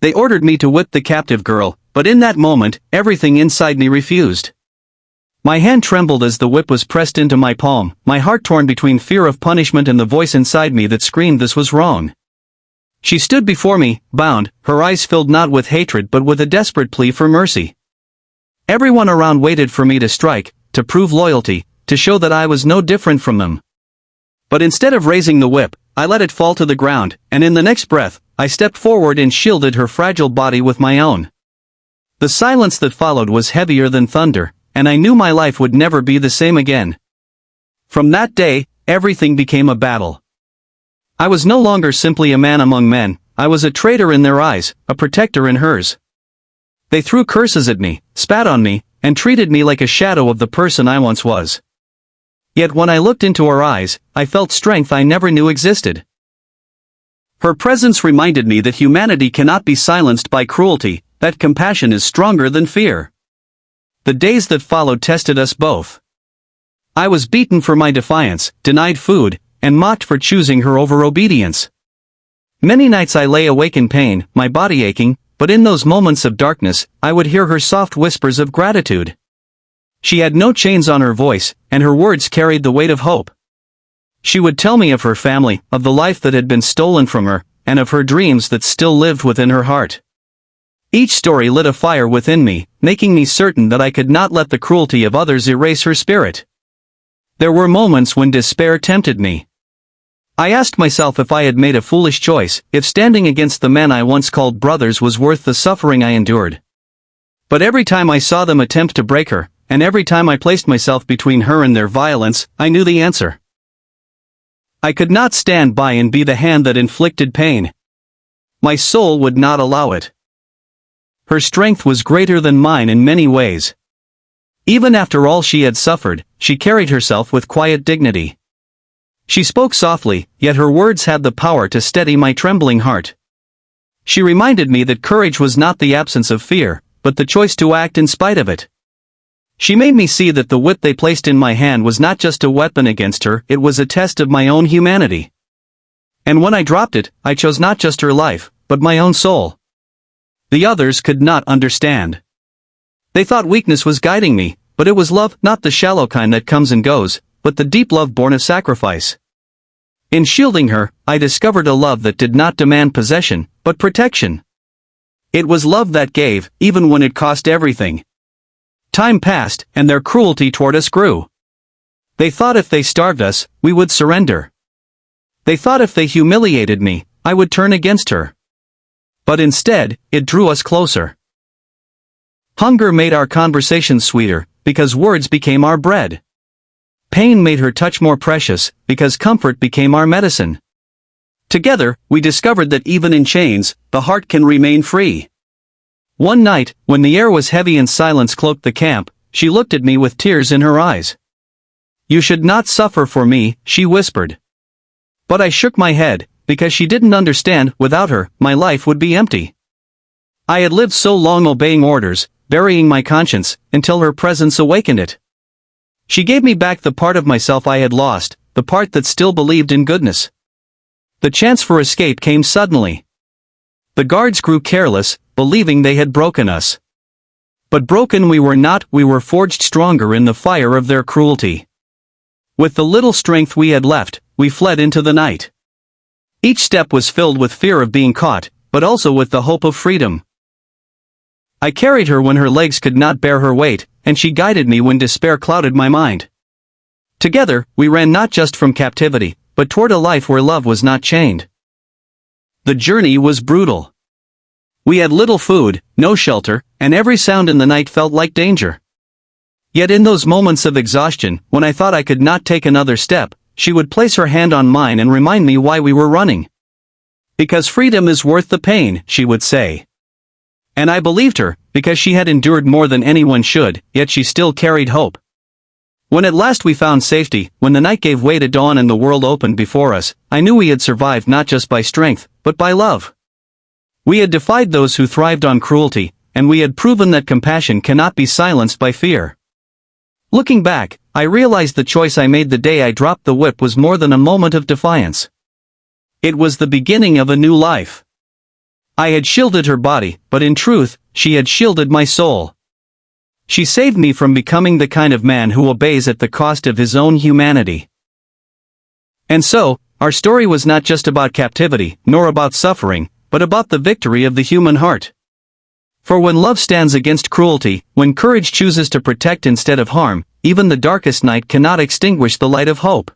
They ordered me to whip the captive girl, but in that moment, everything inside me refused. My hand trembled as the whip was pressed into my palm, my heart torn between fear of punishment and the voice inside me that screamed this was wrong. She stood before me, bound, her eyes filled not with hatred but with a desperate plea for mercy. Everyone around waited for me to strike, to prove loyalty, to show that I was no different from them. But instead of raising the whip, I let it fall to the ground, and in the next breath, I stepped forward and shielded her fragile body with my own. The silence that followed was heavier than thunder, and I knew my life would never be the same again. From that day, everything became a battle. I was no longer simply a man among men, I was a traitor in their eyes, a protector in hers. They threw curses at me, spat on me, and treated me like a shadow of the person I once was. Yet when I looked into her eyes, I felt strength I never knew existed. Her presence reminded me that humanity cannot be silenced by cruelty, that compassion is stronger than fear. The days that followed tested us both. I was beaten for my defiance, denied food, and mocked for choosing her over obedience. Many nights I lay awake in pain, my body aching, but in those moments of darkness, I would hear her soft whispers of gratitude. She had no chains on her voice, and her words carried the weight of hope. She would tell me of her family, of the life that had been stolen from her, and of her dreams that still lived within her heart. Each story lit a fire within me, making me certain that I could not let the cruelty of others erase her spirit. There were moments when despair tempted me. I asked myself if I had made a foolish choice, if standing against the men I once called brothers was worth the suffering I endured. But every time I saw them attempt to break her, and every time I placed myself between her and their violence, I knew the answer. I could not stand by and be the hand that inflicted pain. My soul would not allow it. Her strength was greater than mine in many ways. Even after all she had suffered, she carried herself with quiet dignity. She spoke softly, yet her words had the power to steady my trembling heart. She reminded me that courage was not the absence of fear, but the choice to act in spite of it. She made me see that the whip they placed in my hand was not just a weapon against her, it was a test of my own humanity. And when I dropped it, I chose not just her life, but my own soul. The others could not understand. They thought weakness was guiding me, but it was love, not the shallow kind that comes and goes, but the deep love born of sacrifice. In shielding her, I discovered a love that did not demand possession, but protection. It was love that gave, even when it cost everything. Time passed, and their cruelty toward us grew. They thought if they starved us, we would surrender. They thought if they humiliated me, I would turn against her. But instead, it drew us closer. Hunger made our conversations sweeter, because words became our bread. Pain made her touch more precious, because comfort became our medicine. Together, we discovered that even in chains, the heart can remain free. One night, when the air was heavy and silence cloaked the camp, she looked at me with tears in her eyes. "You should not suffer for me," she whispered. But I shook my head, because she didn't understand, without her, my life would be empty. I had lived so long obeying orders, burying my conscience, until her presence awakened it. She gave me back the part of myself I had lost, the part that still believed in goodness. The chance for escape came suddenly. The guards grew careless, believing they had broken us. But broken we were not, we were forged stronger in the fire of their cruelty. With the little strength we had left, we fled into the night. Each step was filled with fear of being caught, but also with the hope of freedom. I carried her when her legs could not bear her weight, and she guided me when despair clouded my mind. Together, we ran not just from captivity, but toward a life where love was not chained. The journey was brutal. We had little food, no shelter, and every sound in the night felt like danger. Yet in those moments of exhaustion, when I thought I could not take another step, she would place her hand on mine and remind me why we were running. "Because freedom is worth the pain," she would say. And I believed her, because she had endured more than anyone should, yet she still carried hope. When at last we found safety, when the night gave way to dawn and the world opened before us, I knew we had survived not just by strength, but by love. We had defied those who thrived on cruelty, and we had proven that compassion cannot be silenced by fear. Looking back, I realized the choice I made the day I dropped the whip was more than a moment of defiance. It was the beginning of a new life. I had shielded her body, but in truth, she had shielded my soul. She saved me from becoming the kind of man who obeys at the cost of his own humanity. And so, our story was not just about captivity, nor about suffering, but about the victory of the human heart. For when love stands against cruelty, when courage chooses to protect instead of harm, even the darkest night cannot extinguish the light of hope.